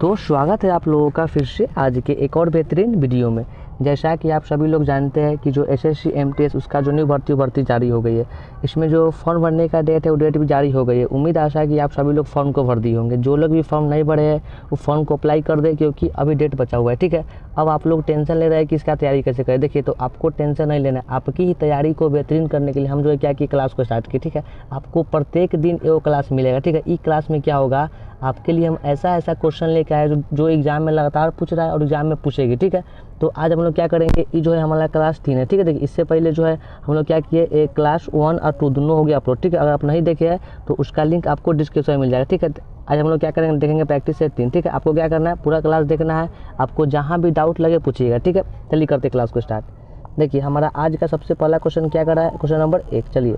तो स्वागत है आप लोगों का फिर से आज के एक और बेहतरीन वीडियो में। जैसा कि आप सभी लोग जानते हैं कि जो एसएससी एमटीएस उसका जो न्यू भर्ती जारी हो गई है। इसमें जो फॉर्म भरने का डेट है वो डेट भी जारी हो गई है। उम्मीद आशा है कि आप सभी लोग फॉर्म को भर दिए होंगे। जो लोग भी फॉर्म नहीं भरे हैं वो फॉर्म को अप्लाई कर दे, क्योंकि अभी डेट बचा हुआ है। ठीक है, अब आप लोग टेंशन ले रहे हैं कि इसका तैयारी कैसे करें। देखिए, तो आपको टेंशन नहीं लेना है। आपकी ही तैयारी को बेहतरीन करने के लिए हम जो है क्या की क्लास को स्टार्ट की। ठीक है, आपको प्रत्येक दिन वो क्लास मिलेगा। ठीक है, ई क्लास में क्या होगा, आपके लिए हम ऐसा क्वेश्चन लेके आए जो एग्जाम में लगातार पूछ रहा है और एग्जाम में पूछेगी। ठीक है, तो आज हम लोग क्या करेंगे, ये जो है हमारा क्लास 3 है। ठीक है, देखिए इससे पहले जो है हम लोग क्या किए, एक क्लास 1 और 2 दोनों हो गया अपलोड। ठीक है, अगर आप नहीं देखे हैं तो उसका लिंक आपको डिस्क्रिप्शन में मिल जाएगा। ठीक है, आज हम लोग क्या करेंगे, देखेंगे प्रैक्टिस सेट 3। ठीक है, आपको क्या करना है, पूरा क्लास देखना है। आपको जहाँ भी डाउट लगे पूछिएगा। ठीक है, चलिए करते क्लास को स्टार्ट। देखिए हमारा आज का सबसे पहला क्वेश्चन क्या कर रहा है, क्वेश्चन नंबर 1। चलिए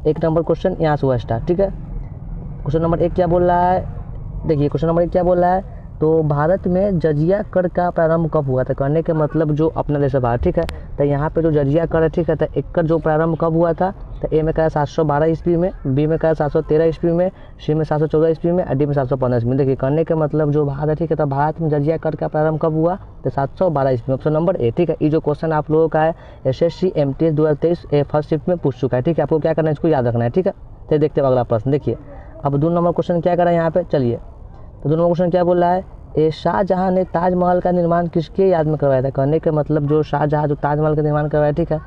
1 नंबर क्वेश्चन यहाँ से हुआ स्टार्ट। ठीक है, क्वेश्चन नंबर 1 क्या बोल रहा है, देखिए क्वेश्चन नंबर 1 क्या बोल रहा है, तो भारत में जजिया कर का प्रारंभ कब हुआ था। कहने के मतलब जो अपना देश बाहर। ठीक है, तो यहाँ पे जो जजिया कर है, ठीक है, तो एक जो प्रारंभ कब हुआ था, तो ए में कहा 712 ईस्वी में, बी में कहा 713 ईस्वी में, सी में 714 ईस्वी में, डी में 715 ईस्वी में। देखिए कहने के मतलब जो भारत है, ठीक है, तो भारत में जजिया कर का प्रारंभ कब हुआ, तो 712 ईस्वी में। Option number A. ठीक है, ये जो क्वेश्चन आप लोगों का है एसएससी एमटीएस 2023 फर्स्ट शिफ्ट में पूछ चुका है। ठीक है, आपको क्या करना है, इसको याद रखना है। ठीक है, तो देखते हैं अगला प्रश्न। देखिए अब 2 नंबर क्वेश्चन क्या करा है यहाँ पे। चलिए तो 2 नंबर क्वेश्चन क्या बोल रहा है, शाहजहां ने ताजमहल का निर्माण किसके याद में करवाया था। कहने के मतलब जो शाहजहां जो ताजमहल का निर्माण करवाया, ठीक है,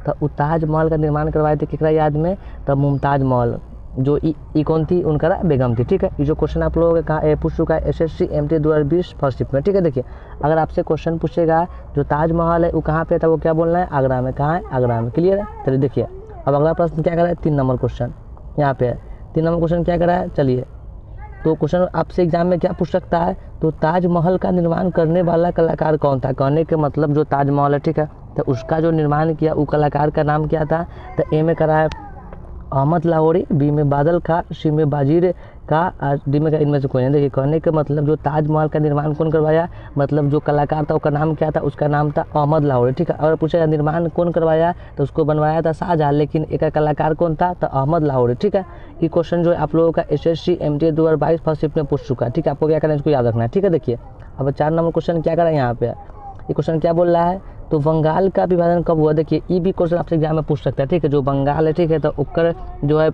तो वो ताजमहल का निर्माण करवाए थे किसका याद में, तो मुमताज महल जो ई कौन थी, उनका बेगम थी। ठीक है, ये जो क्वेश्चन आप लोगों के कहाँ पूछ चुका है एसएससी एमटी 2020 फर्स्ट शिफ्ट में। ठीक है, देखिए अगर आपसे क्वेश्चन पूछेगा जो ताजमहल है वो कहाँ पे था, वो क्या बोलना है, आगरा में। कहाँ है, आगरा में। क्लियर है। चलिए देखिए अब अगला प्रश्न क्या करा है, 3 नंबर क्वेश्चन यहाँ पे है। 3 नंबर क्वेश्चन क्या करा है, चलिए तो क्वेश्चन आपसे एग्जाम में क्या पूछ सकता है, तो ताजमहल का निर्माण करने वाला कलाकार कौन था। कहने के मतलब जो ताजमहल है, ठीक है, तो उसका जो निर्माण किया वो कलाकार का नाम क्या था, तो ए में करा है अहमद लाहौरी, बी में बादल खां, सी में बाजीर का, डी में का इनमें से कोई नहीं। देखिए कहने के मतलब जो ताजमहल का निर्माण कौन करवाया, मतलब जो कलाकार था उसका नाम क्या था, उसका नाम था अहमद लाहौरी। ठीक है, अगर पूछेगा निर्माण कौन करवाया तो उसको बनवाया था शाहजहां, लेकिन एक कलाकार कौन था, तो अहमद लाहौरी। ठीक है, ये क्वेश्चन जो है आप लोगों का एसएससी एमटीएस 2022 फर्स्ट शिफ्ट में पूछ चुका है। ठीक है, आपको क्या करना है, इसको याद रखना है। ठीक है, देखिए अब 4 नंबर क्वेश्चन क्या करा है यहाँ पे, ये क्वेश्चन क्या बोल रहा है, तो बंगाल का विभाजन कब हुआ। देखिए ये भी क्वेश्चन आपसे एग्जाम में पूछ सकता है। ठीक है, जो बंगाल है, ठीक है, तो उकर जो है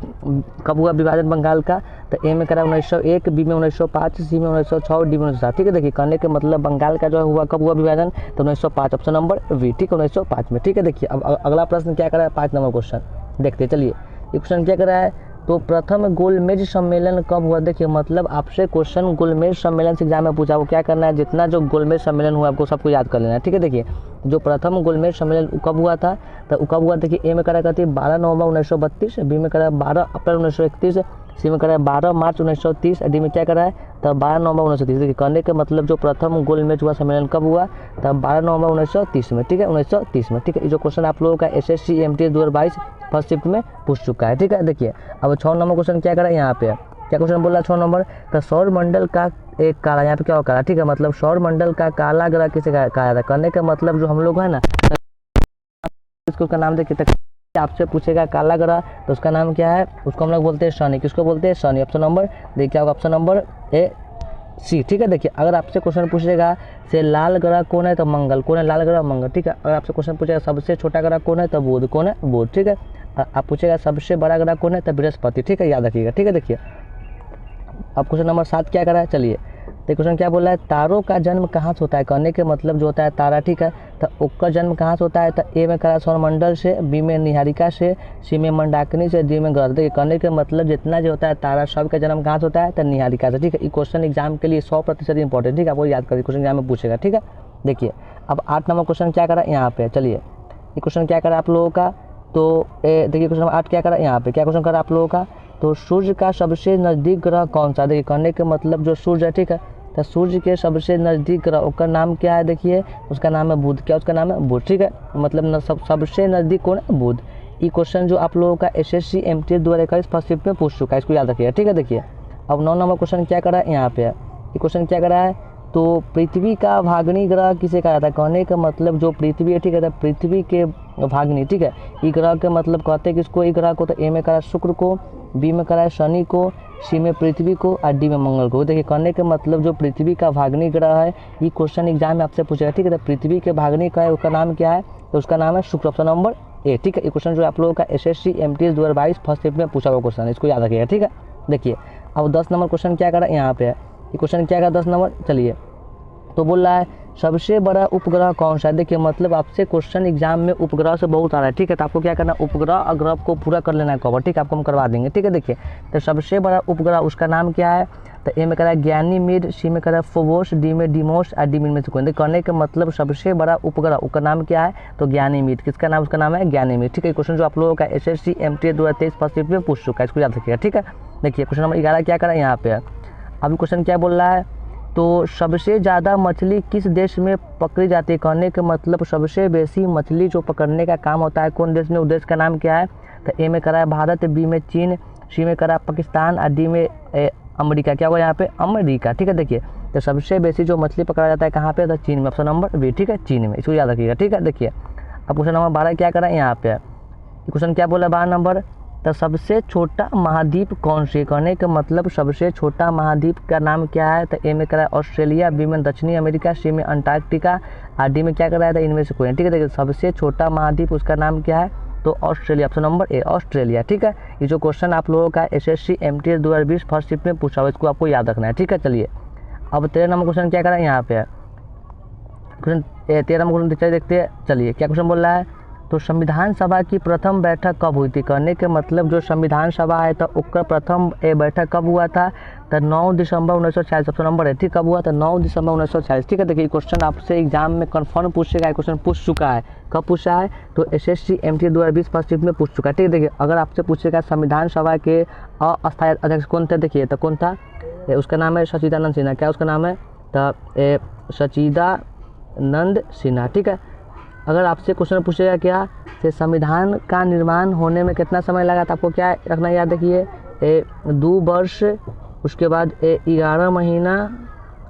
कब हुआ विभाजन बंगाल का, तो ए में करा 1901, बी में 1905, सी में 1906, डी में 1907। ठीक है, देखिए कहने के मतलब बंगाल का जो है हुआ कब हुआ विभाजन, तो 1905। Option number B. ठीक है, 1905 में। ठीक है, देखिए अब अगला प्रश्न क्या करा है, 5 नंबर क्वेश्चन देखते हैं। चलिए ये क्वेश्चन क्या करा है, तो प्रथम गोलमेज सम्मेलन कब हुआ। देखिए मतलब आपसे क्वेश्चन गोलमेज सम्मेलन से एग्जाम में पूछा, वो क्या करना है, जितना जो गोलमेज सम्मेलन हुआ आपको सबको याद कर लेना है। ठीक है, देखिए जो प्रथम गोलमेज सम्मेलन कब हुआ था, तो कब हुआ, देखिए ए में करा करती 12 नवंबर 1932, बी में करा 12 अप्रैल 1931, सी में करा 12 मार्च 1930, डी में क्या करा है, तब 12 नवंबर 1930। देखिए कहने के मतलब जो प्रथम गोलमेज हुआ सम्मेलन कब हुआ, तब 12 नवंबर 1930 में। ठीक है, 1930 में। ठीक है, ये जो क्वेश्चन आप लोगों का एसएससी एमटीएस 2022 फर्स्ट शिफ्ट में पूछ चुका है। ठीक है, देखिए अब 6 नंबर क्वेश्चन क्या करा यहाँ पे, क्या क्वेश्चन बोला 6 नंबर, तो सौर मंडल का एक काला, यहाँ पे क्या करा, ठीक है, मतलब सौर मंडल का काला ग्रह किसे कहा था। कहने का मतलब जो हम लोग है ना, इसको का नाम देखिए, आपसे पूछेगा काला ग्रह तो उसका नाम क्या है, उसको हम लोग बोलते हैं शनि। किसको बोलते हैं, शनि। ऑप्शन नंबर देखिए होगा, ऑप्शन नंबर ए सी। ठीक है, देखिए अगर आपसे क्वेश्चन पूछेगा से लाल ग्रह कौन है, तो मंगल। कौन है लाल ग्रह, मंगल। ठीक है, अगर आपसे क्वेश्चन पूछेगा सबसे छोटा ग्रह कौन है, तो बुध। कौन है, बुध। ठीक है, आप पूछेगा सबसे बड़ा ग्रह कौन है, तो बृहस्पति। ठीक है, याद रखिएगा। ठीक है, देखिए अब क्वेश्चन नंबर 7 क्या करा है, चलिए तो क्वेश्चन क्या बोला है, तारों का जन्म कहाँ से होता है। कहने के मतलब जो होता है तारा, ठीक है, तो उसका जन्म कहाँ से होता है, तो ए में करा सौरमंडल से, बी में निहारिका से, सी में मंडाकिनी से, डी में ग्रह। देखिए कहने के मतलब जितना जो होता है तारा सब का जन्म कहाँ से होता है, तो निहारिका से। ठीक है, ये क्वेश्चन एग्जाम के लिए 100% इंपॉर्टेंट। ठीक है, आपको याद करिए, क्वेश्चन एग्जाम में पूछेगा। ठीक है, देखिए अब 8 नंबर क्वेश्चन क्या करा यहाँ पे, चलिए ये क्वेश्चन क्या करा आप लोगों का, तो देखिए क्वेश्चन नंबर 8 क्या करा यहाँ पे, क्या क्वेश्चन करा आप लोगों का, तो सूर्य का सबसे नज़दीक ग्रह कौन सा। देखिए कहने के मतलब जो सूर्य है, ठीक है, तो सूर्य के सबसे नज़दीक ग्रह उसका नाम क्या है, देखिए उसका नाम है बुध। क्या उसका नाम है, बुध। ठीक है, मतलब सबसे नज़दीक कौन है, बुध। ये क्वेश्चन जो आप लोगों का एसएससी एमटीएस 2021 फर्स्ट शिफ्ट में पूछ चुका है, इसको याद रखिएगा। ठीक है, देखिए अब 9 नंबर क्वेश्चन क्या करा है यहाँ पे, ये क्वेश्चन क्या करा है, तो पृथ्वी का भागनी ग्रह किसे कहा जाता है। कहने का मतलब जो पृथ्वी है, ठीक है, तो पृथ्वी के भाग्नि, ठीक है। ई ग्रह के मतलब कहते हैं किसको, ई ग्रह को, तो ए में करा शुक्र को, बी में करा शनि को, सी में पृथ्वी को और डी में मंगल को। देखिए कहने के मतलब जो पृथ्वी का भाग्नि ग्रह है, ये क्वेश्चन एग्जाम में आपसे पूछेगा, ठीक है। तो पृथ्वी के भाग्नि का है, उसका नाम क्या है, तो उसका नाम है शुक्र, ऑप्शन नंबर ए, ठीक है। ये क्वेश्चन जो आप लोगों का SSC MTS 2022 फर्स्ट शिफ्ट में पूछा हुआ क्वेश्चन है, इसको याद रखिएगा, ठीक है। देखिए अब 10 नंबर क्वेश्चन क्या करा यहाँ पे है, ये क्वेश्चन क्या करा 10 नंबर, चलिए। तो बोल रहा है सबसे बड़ा उपग्रह कौन सा है। देखिए मतलब आपसे क्वेश्चन एग्जाम में उपग्रह से बहुत आ रहा है, ठीक है। तो आपको क्या करना है, उपग्रह और ग्रह को पूरा कर लेना है कवर, ठीक है, आपको हम करवा देंगे, ठीक है। देखिए तो सबसे बड़ा उपग्रह उसका नाम क्या है, तो ए में करा ज्ञानीमीड, सी में करा फोबोस, डी में डीमोस और डी में से कोई। कहने का मतलब सबसे बड़ा उपग्रह उसका नाम क्या है, तो ज्ञानीमीड, किसका नाम, उसका नाम है ज्ञानीमीड, ठीक है। क्वेश्चन जो आप लोगों का SSC MTS 2023 फर्स्ट शिफ्ट में पूछ चुका है, इसको याद रखिएगा, ठीक है। देखिए क्वेश्चन नंबर 11 क्या करा यहाँ पे है, अभी क्वेश्चन क्या बोल रहा है, तो सबसे ज़्यादा मछली किस देश में पकड़ी जाती है। कहने का मतलब सबसे बेसी मछली जो पकड़ने का काम होता है कौन देश में, उस देश का नाम क्या है, तो ए में करा है भारत, बी में चीन, सी में करा पाकिस्तान और डी में अमेरिका। क्या होगा यहाँ पे, अमेरिका, ठीक है। देखिए तो सबसे बेसी जो मछली पकड़ा जाता है कहाँ पे, तो चीन में, ऑप्शन नंबर बी, ठीक है, चीन में, इसको याद रखिएगा, ठीक है। देखिए अब क्वेश्चन नंबर 12 क्या करा है यहाँ पे, क्वेश्चन क्या बोला 12 नंबर, तो सबसे छोटा महाद्वीप कौन सी। कहने का मतलब सबसे छोटा महाद्वीप का नाम क्या है, तो ए में करा है ऑस्ट्रेलिया, बी में दक्षिणी अमेरिका, सी में अंटार्कटिका और डी में क्या कराया था, इनमें से कोई, ठीक है। देखिए सबसे छोटा महाद्वीप उसका नाम क्या है, तो Australia, option number A, Australia, ठीक है। ये जो क्वेश्चन आप लोगों का SSC MTS 2020 फर्स्ट शिफ्ट में पूछा हुआ, इसको आपको याद रखना है, ठीक है। चलिए अब 13 नंबर क्वेश्चन क्या करा है यहाँ पे, क्वेश्चन 13 नंबर क्वेश्चन देखते हैं, चलिए क्या क्वेश्चन बोल रहा है, तो संविधान सभा की प्रथम बैठक कब हुई थी। कहने के मतलब जो संविधान सभा है तो उसका प्रथम बैठक कब हुआ था, तो 9 दिसंबर 1946, ऑप्शन नंबर है, ठीक, कब हुआ था, 9 दिसंबर 1946, ठीक है। देखिए क्वेश्चन आपसे एग्जाम में कन्फर्म पूछेगा, क्वेश्चन पूछ चुका है, कब पूछा है, तो SSC MTS 2020 फर्स्ट शिफ्ट में पूछ चुका है, ठीक है। देखिए अगर आपसे पूछेगा संविधान सभा के अस्थायी अध्यक्ष कौन थे, देखिए तो कौन था, उसका नाम है सच्चिदानंद सिन्हा, क्या उसका नाम है, तो सच्चिदानंद सिन्हा, ठीक है। अगर आपसे क्वेश्चन पूछेगा क्या, से संविधान का निर्माण होने में कितना समय लगा, तो आपको क्या रखना याद रखिए, 2 वर्ष, उसके बाद 11 महीना,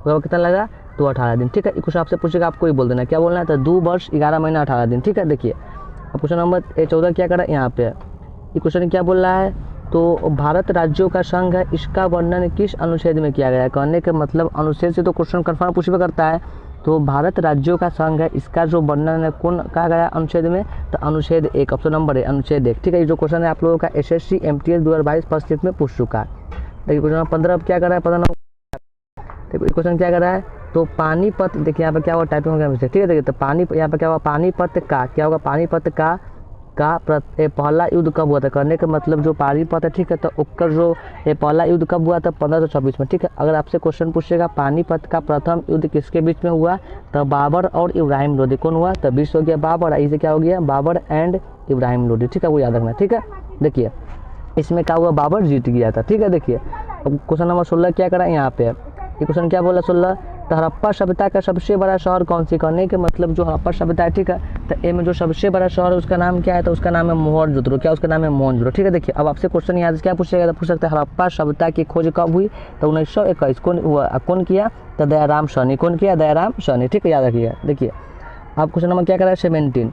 कितना लगा, तो 18 दिन, ठीक है। क्वेश्चन आपसे पूछेगा आपको ही बोल देना, क्या बोलना है, तो 2 वर्ष 11 महीना 18 दिन, ठीक है। देखिए अब क्वेश्चन नंबर 14 क्या करा यहाँ पे, ये क्वेश्चन क्या बोल रहा है, तो भारत राज्यों का संघ है, इसका वर्णन किस अनुच्छेद में किया गया है। कहने के मतलब अनुच्छेद से तो क्वेश्चन कन्फर्म पूछबे करता है, तो भारत राज्यों का संघ है, इसका जो वर्णन है कौन कहा गया अनुच्छेद में, तो अनुच्छेद 1, ऑप्शन नंबर है, अनुच्छेद 1, ठीक है। ये जो क्वेश्चन है आप लोगों का SSC MTS 2022 फर्स्ट शिफ्ट में पूछ चुका है। देखिए क्वेश्चन नंबर 15 अब क्या कर रहा है, 15 नंबर, देखिए क्वेश्चन क्या कर रहा है, तो पानीपत, देखिए यहाँ पर क्या हुआ, टाइपिंग हो गया मिस्टेक, ठीक है। देखिए तो यहाँ पर क्या हुआ, पानीपत का क्या होगा, पानीपत का पहला युद्ध कब हुआ था। करने का मतलब जो पानीपत है, ठीक है, तो उसका जो पहला युद्ध कब हुआ था, 1526 में, ठीक है। अगर आपसे क्वेश्चन पूछेगा पानीपत का प्रथम युद्ध किसके बीच में हुआ, तो बाबर और इब्राहिम लोदी, कौन हुआ, तो 20 हो गया बाबर, इसे क्या हो गया, बाबर एंड इब्राहिम लोदी, ठीक है, वो याद रखना, ठीक है। देखिए इसमें क्या हुआ, बाबर जीत गया था, ठीक है। देखिए अब क्वेश्चन नंबर 16 क्या करा यहाँ पे, ये क्वेश्चन क्या बोला 16, तो हड़प्पा सभ्यता का सबसे बड़ा शहर कौन सी। करने के मतलब जो हड़प्पा सभ्यता है, ठीक है, तो ए में जो सबसे बड़ा शहर है उसका नाम क्या है, तो उसका नाम है मोहनजोदड़ो, क्या उसका नाम है मोहनजोदड़ो, ठीक है। देखिए अब आपसे क्वेश्चन यहाँ से क्या पूछेगा, तो पूछ सकते हैं हड़प्पा सभ्यता की खोज कब हुई, तो 1921, कौन हुआ, कौन किया, तो दयाराम साहनी, कौन किया, दयाराम साहनी, ठीक है, याद रखिए। देखिए अब क्वेश्चन नंबर क्या करा है 17,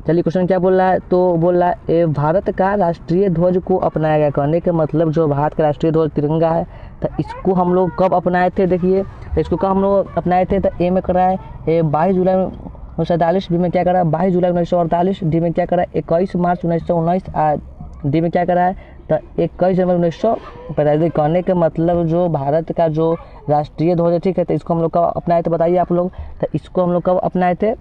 चलिए क्वेश्चन क्या बोल रहा है, तो बोल रहा है भारत का राष्ट्रीय ध्वज को अपनाया गया। कहने के मतलब जो भारत का राष्ट्रीय ध्वज तिरंगा है, तो इसको हम लोग कब अपनाए थे, देखिए तो इसको कब हम लोग अपनाए थे, तो ए में करा है 22 जुलाई 1947, बी में क्या करा है 22 जुलाई 1948, डी में क्या करा है 21 मार्च 1919 और डी में क्या करा है, तो 21 जनवरी 1945। कहने के मतलब जो भारत का जो राष्ट्रीय ध्वज है, ठीक है, तो इसको हम लोग कब अपनाए थे बताइए आप लोग, तो इसको हम लोग कब अपनाए थे,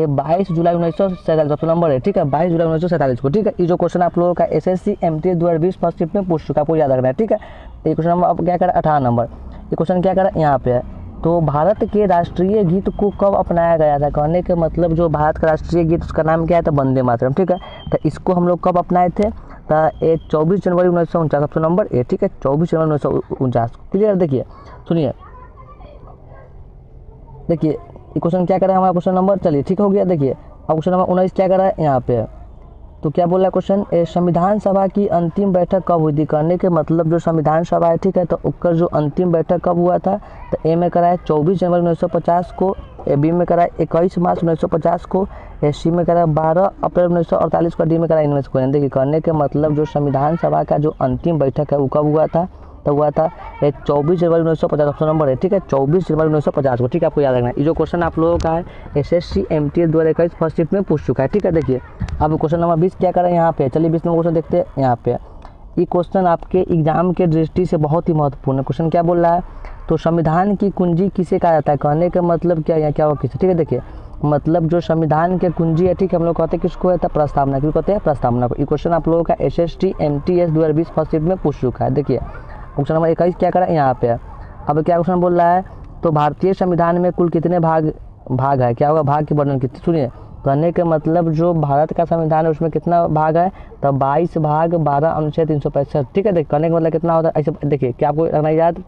22 जुलाई 1947, ऑप्शन नंबर है, ठीक है, 22 जुलाई 1947 को, ठीक है। ये जो क्वेश्चन आप लोगों का SSC MTS 2020 फर्स्ट शिफ्ट में पूछ चुका है, आपको याद रखना है, ठीक है। ये क्वेश्चन नंबर अब क्या करा 18 नंबर, ये क्वेश्चन क्या करा यहाँ पे है, तो भारत के राष्ट्रीय गीत को कब अपनाया गया था। कहने के मतलब जो भारत का राष्ट्रीय गीत उसका नाम क्या है, तो वंदे मातरम, ठीक है, तो इसको हम लोग कब अपनाए थे, तो 24 जनवरी 1949, ऑप्शन नंबर ए, ठीक है, 24 जनवरी 1949, क्लियर। देखिए सुनिए, देखिए ये क्वेश्चन क्या करा है हमारा क्वेश्चन नंबर, चलिए ठीक हो गया। देखिए अब क्वेश्चन नंबर 19 क्या करा है यहाँ पे, तो क्या बोला क्वेश्चन, संविधान सभा की अंतिम बैठक कब हुई थी। कहने के मतलब जो संविधान सभा है, ठीक है, तो उसका जो अंतिम बैठक कब हुआ था, तो ए में कराया 24 जनवरी 1950 को, बी में कराया 21 मार्च 1950 को, सी में कराया 12 अप्रैल 1948 को, डी में कराया इनमें से कोई नहीं। देखिए कहने के मतलब जो संविधान सभा का जो अंतिम बैठक है वो कब हुआ था, तो हुआ था 24 जनवरी 1950, ऑप्शन नंबर है, ठीक है, 24 जनवरी 1950 को, ठीक है, आपको याद रखना है। ये जो क्वेश्चन आप लोगों का है SSC MTS 2021 फर्स्ट शिफ्ट में पूछ चुका है, ठीक है। देखिए अब क्वेश्चन नंबर 20 क्या करें यहाँ पे, चलिए 20 नंबर क्वेश्चन देखते हैं यहाँ पे। ये क्वेश्चन आपके एग्जाम के दृष्टि से बहुत ही महत्वपूर्ण है। क्वेश्चन क्या बोल रहा है, तो संविधान की कुंजी किसे कहा जाता है। कहने का मतलब क्या है, क्या हुआ किसे, ठीक है। देखिए मतलब जो संविधान के कुंजी है, ठीक है, हम लोग कहते हैं किसको है, प्रस्तावना, क्यों कहते हैं, प्रस्तावना को। ये क्वेश्चन आप लोगों का SST MTS 2020 फर्स्ट शिफ्ट में पूछ चुका है। देखिए क्वेश्चन नंबर 21 क्या करा यहाँ पे। अब क्या क्वेश्चन बोल रहा है, तो भारतीय संविधान में कुल कितने भाग है, क्या होगा, भाग के वर्णन कितने, सुनिए। कहने के मतलब जो भारत का संविधान है उसमें कितना भाग है, तो 22 भाग 12 अनुच्छेद 365, ठीक है। देखिए कहने का मतलब कितना होता है, ऐसे देखिए क्या आपको रखना याद,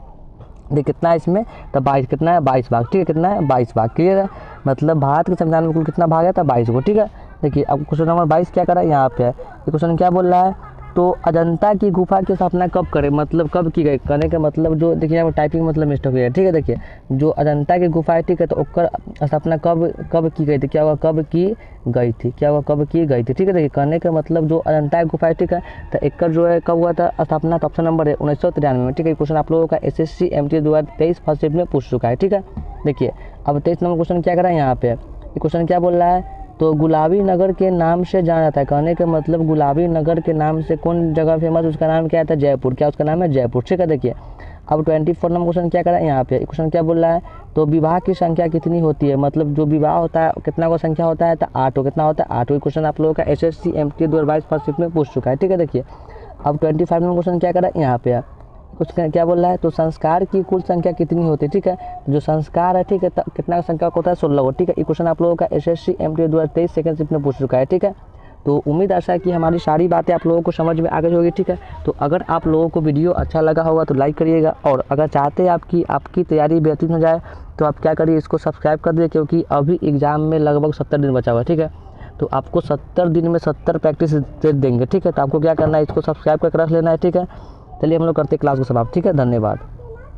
देखिए कितना है इसमें, तो 22 कितना है, 22 भाग, ठीक है, कितना है 22 भाग, क्लियर है। मतलब भारत के संविधान में कुल कितना भाग है, तो 22 को, ठीक है। देखिए अब क्वेश्चन नंबर 22 क्या करा यहाँ पे है। ये क्वेश्चन क्या बोल रहा है, तो अजंता की गुफा की स्थापना कब करे, मतलब कब की गई। कहने का मतलब जो देखिए यहाँ पर टाइपिंग मतलब मिस्टेक हुई है, ठीक है। देखिए जो अजंता की गुफा है, ठीक है, तो उसका स्थापना कब की गई थी, क्या हुआ, कब की गई थी, क्या हुआ, कब की गई थी, ठीक है। देखिए कहने का मतलब जो अजंता की गुफा है, ठीक है, तो एक जो है कब हुआ था स्थापना, तो ऑप्शन नंबर है 1993 में, ठीक है। क्वेश्चन आप लोगों का SSC MTS 2023 फर्स्ट शिफ्ट में पूछ चुका है, ठीक है। देखिए अब 23 नंबर क्वेश्चन क्या करा यहाँ पे। ये क्वेश्चन क्या बोल रहा है, तो गुलाबी नगर के नाम से जाना जाता है। कहने का मतलब गुलाबी नगर के नाम से कौन जगह फेमस, उसका नाम क्या था, जयपुर, क्या उसका नाम है, जयपुर, ठीक है। देखिए अब 24 नंबर क्वेश्चन क्या करा यहाँ पे। क्वेश्चन क्या बोल रहा है, तो विवाह की संख्या कितनी होती है, मतलब जो विवाह होता है कितना को संख्या होता है, तो 8, कितना होता है 8। क्वेश्चन आप लोगों का SSC MTS 2022 फर्स्ट शिफ्ट में पूछ चुका है, ठीक है। देखिए अब 25 नंबर क्वेश्चन क्या करा यहाँ पे, कुछ क्या बोल रहा है, तो संस्कार की कुल संख्या कितनी होती है, ठीक है। जो संस्कार है, ठीक है, कितना संख्या होता है, 16 को, ठीक है। ये क्वेश्चन आप लोगों का SSC MTS 2023 सेकंड शिफ्ट में पूछ चुका है, ठीक है। तो उम्मीद आशा है कि हमारी सारी बातें आप लोगों को समझ में आ गई होगी, ठीक है। तो अगर आप लोगों को वीडियो अच्छा लगा होगा तो लाइक करिएगा, और अगर चाहते हैं आपकी तैयारी बेहतरीन हो जाए तो आप क्या करिए, इसको सब्सक्राइब कर दीजिए, क्योंकि अभी एग्ज़ाम में लगभग 70 दिन बचा हुआ है, ठीक है। तो आपको 70 दिन में 70 प्रैक्टिस देंगे, ठीक है। तो आपको क्या करना है, इसको सब्सक्राइब करके रख लेना है, ठीक है। चलिए हम लोग करते हैं क्लास को समाप्त, ठीक है, धन्यवाद।